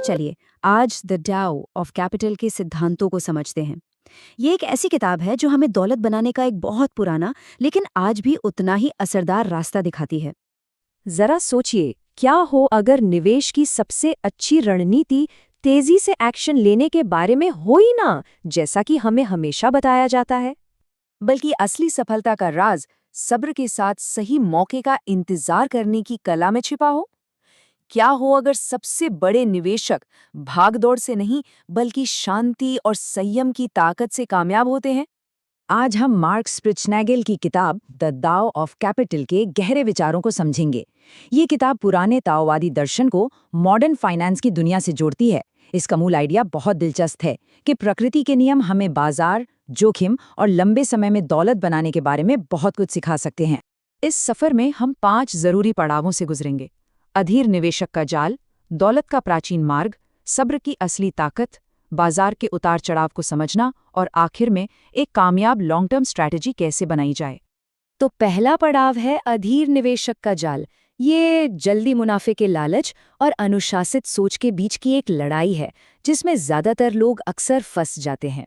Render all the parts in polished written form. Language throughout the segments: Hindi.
चलिए आज द डाओ ऑफ कैपिटल के सिद्धांतों को समझते हैं। ये एक ऐसी किताब है जो हमें दौलत बनाने का एक बहुत पुराना लेकिन आज भी उतना ही असरदार रास्ता दिखाती है। जरा सोचिए, क्या हो अगर निवेश की सबसे अच्छी रणनीति तेजी से एक्शन लेने के बारे में हो ही ना, जैसा कि हमें हमेशा बताया जाता है। बल्कि असली सफलता का राज सब्र के साथ सही मौके का इंतजार करने की कला में छिपा हो। क्या हो अगर सबसे बड़े निवेशक भागदौड़ से नहीं बल्कि शांति और संयम की ताकत से कामयाब होते हैं। आज हम मार्क स्प्रिचनैगल की किताब द दाओ ऑफ कैपिटल के गहरे विचारों को समझेंगे। ये किताब पुराने ताओवादी दर्शन को मॉडर्न फाइनेंस की दुनिया से जोड़ती है। इसका मूल आइडिया बहुत दिलचस्प है कि प्रकृति के नियम हमें बाजार, जोखिम और लंबे समय में दौलत बनाने के बारे में बहुत कुछ सिखा सकते हैं। इस सफर में हम 5 जरूरी पड़ावों से गुजरेंगे: अधीर निवेशक का जाल, दौलत का प्राचीन मार्ग, सब्र की असली ताकत, बाजार के उतार चढ़ाव को समझना और आखिर में एक कामयाब लॉन्ग टर्म स्ट्रैटेजी कैसे बनाई जाए। तो पहला पड़ाव है अधीर निवेशक का जाल। ये जल्दी मुनाफे के लालच और अनुशासित सोच के बीच की एक लड़ाई है जिसमें ज्यादातर लोग अक्सर फंस जाते हैं।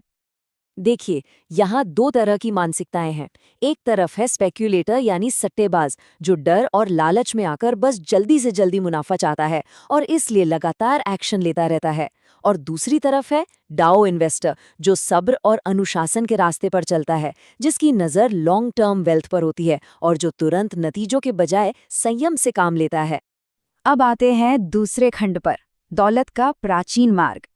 देखिए, यहाँ 2 तरह की मानसिकताएं हैं। एक तरफ है स्पेक्यूलेटर यानी सट्टेबाज, जो डर और लालच में आकर बस जल्दी से जल्दी मुनाफा चाहता है और इसलिए लगातार एक्शन लेता रहता है। और दूसरी तरफ है डाओ इन्वेस्टर, जो सब्र और अनुशासन के रास्ते पर चलता है, जिसकी नज़र लॉन्ग टर्म वेल्थ पर होती है और जो तुरंत नतीजों के बजाय संयम से काम लेता है। अब आते हैं दूसरे खंड पर, दौलत का प्राचीन मार्ग।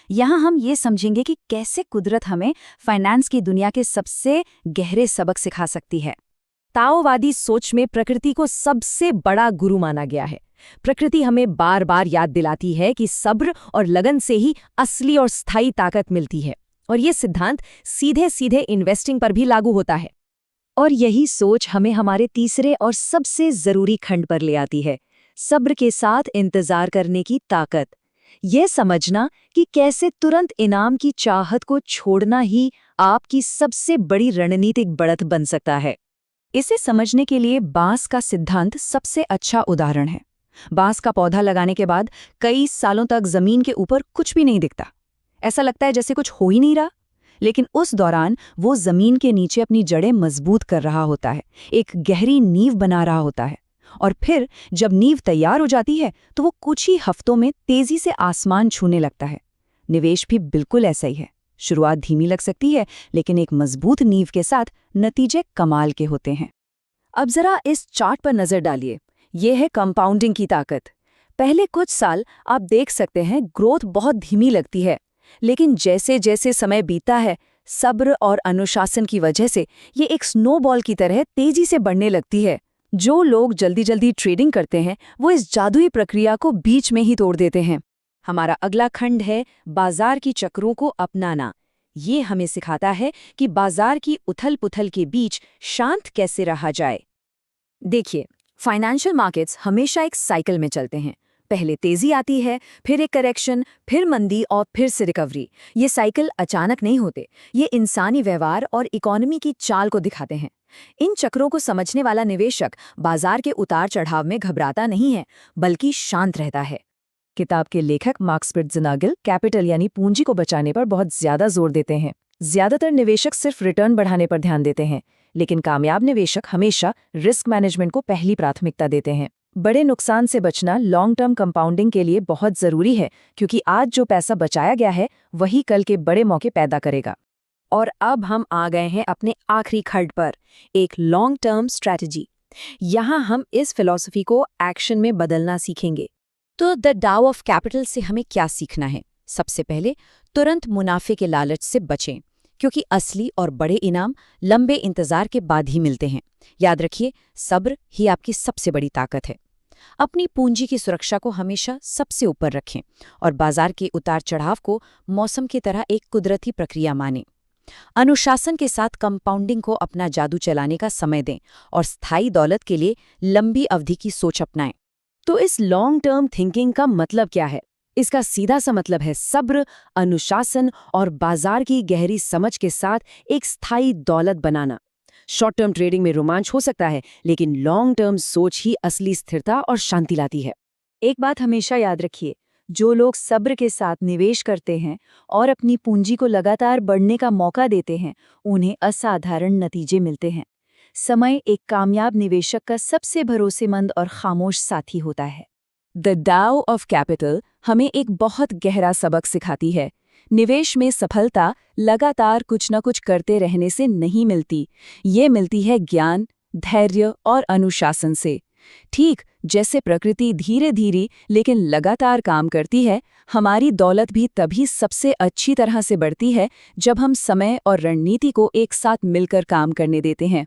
यहाँ हम ये समझेंगे कि कैसे कुदरत हमें फाइनेंस की दुनिया के सबसे गहरे सबक सिखा सकती है। ताओवादी सोच में प्रकृति को सबसे बड़ा गुरु माना गया है। प्रकृति हमें बार बार याद दिलाती है कि सब्र और लगन से ही असली और स्थायी ताकत मिलती है, और ये सिद्धांत सीधे सीधे इन्वेस्टिंग पर भी लागू होता है। और यही सोच हमें हमारे तीसरे और सबसे जरूरी खंड पर ले आती है, सब्र के साथ इंतजार करने की ताकत। यह समझना कि कैसे तुरंत इनाम की चाहत को छोड़ना ही आपकी सबसे बड़ी रणनीतिक बढ़त बन सकता है। इसे समझने के लिए बांस का सिद्धांत सबसे अच्छा उदाहरण है। बांस का पौधा लगाने के बाद कई सालों तक जमीन के ऊपर कुछ भी नहीं दिखता। ऐसा लगता है जैसे कुछ हो ही नहीं रहा, लेकिन उस दौरान वो जमीन के नीचे अपनी जड़ें मजबूत कर रहा होता है, एक गहरी नींव बना रहा होता है। और फिर जब नींव तैयार हो जाती है तो वो कुछ ही हफ्तों में तेजी से आसमान छूने लगता है। निवेश भी बिल्कुल ऐसा ही है। शुरुआत धीमी लग सकती है, लेकिन एक मजबूत नींव के साथ नतीजे कमाल के होते हैं। अब जरा इस चार्ट पर नजर डालिए। ये है कंपाउंडिंग की ताकत। पहले कुछ साल आप देख सकते हैं ग्रोथ बहुत धीमी लगती है, लेकिन जैसे जैसे समय बीतता है, सब्र और अनुशासन की वजह से ये एक स्नोबॉल की तरह तेजी से बढ़ने लगती है। जो लोग जल्दी जल्दी ट्रेडिंग करते हैं वो इस जादुई प्रक्रिया को बीच में ही तोड़ देते हैं। हमारा अगला खंड है बाजार की चक्रों को अपनाना। ये हमें सिखाता है कि बाजार की उथल पुथल के बीच शांत कैसे रहा जाए। देखिए, फाइनेंशियल मार्केट्स हमेशा एक साइकिल में चलते हैं। पहले तेजी आती है, फिर एक करेक्शन, फिर मंदी और फिर से रिकवरी। ये साइकिल अचानक नहीं होते, ये इंसानी व्यवहार और इकोनॉमी की चाल को दिखाते हैं। इन चक्रों को समझने वाला निवेशक बाजार के उतार चढ़ाव में घबराता नहीं है, बल्कि शांत रहता है। किताब के लेखक मार्क स्प्रिचनैगल कैपिटल यानी पूंजी को बचाने पर बहुत ज्यादा जोर देते हैं। ज्यादातर निवेशक सिर्फ रिटर्न बढ़ाने पर ध्यान देते हैं, लेकिन कामयाब निवेशक हमेशा रिस्क मैनेजमेंट को पहली प्राथमिकता देते हैं। बड़े नुकसान से बचना लॉन्ग टर्म कंपाउंडिंग के लिए बहुत जरूरी है, क्योंकि आज जो पैसा बचाया गया है वही कल के बड़े मौके पैदा करेगा। और अब हम आ गए हैं अपने आखिरी खंड पर, एक लॉन्ग टर्म स्ट्रैटेजी। यहाँ हम इस फिलॉसफी को एक्शन में बदलना सीखेंगे। तो द डाओ ऑफ कैपिटल से हमें क्या सीखना है? सबसे पहले, तुरंत मुनाफे के लालच से बचें, क्योंकि असली और बड़े इनाम लंबे इंतजार के बाद ही मिलते हैं। याद रखिए, सब्र ही आपकी सबसे बड़ी ताकत है। अपनी पूंजी की सुरक्षा को हमेशा सबसे ऊपर रखें और बाजार के उतार चढ़ाव को मौसम की तरह एक कुदरती प्रक्रिया मानें। अनुशासन के साथ कंपाउंडिंग को अपना जादू चलाने का समय दें और स्थायी दौलत के लिए लंबी अवधि की सोच अपनाएं। तो इस लॉन्ग टर्म थिंकिंग का मतलब क्या है? इसका सीधा सा मतलब है सब्र, अनुशासन और बाजार की गहरी समझ के साथ एक स्थायी दौलत बनाना। शॉर्ट टर्म ट्रेडिंग में रोमांच हो सकता है, लेकिन लॉन्ग टर्म सोच ही असली स्थिरता और शांति लाती है। एक बात हमेशा याद रखिए, जो लोग सब्र के साथ निवेश करते हैं और अपनी पूंजी को लगातार बढ़ने का मौका देते हैं, उन्हें असाधारण नतीजे मिलते हैं। समय एक कामयाब निवेशक का सबसे भरोसेमंद और खामोश साथी होता है। द डाओ ऑफ कैपिटल हमें एक बहुत गहरा सबक सिखाती है। निवेश में सफलता लगातार कुछ न कुछ करते रहने से नहीं मिलती, ये मिलती है ज्ञान, धैर्य और अनुशासन से। ठीक जैसे प्रकृति धीरे धीरे लेकिन लगातार काम करती है, हमारी दौलत भी तभी सबसे अच्छी तरह से बढ़ती है जब हम समय और रणनीति को एक साथ मिलकर काम करने देते हैं।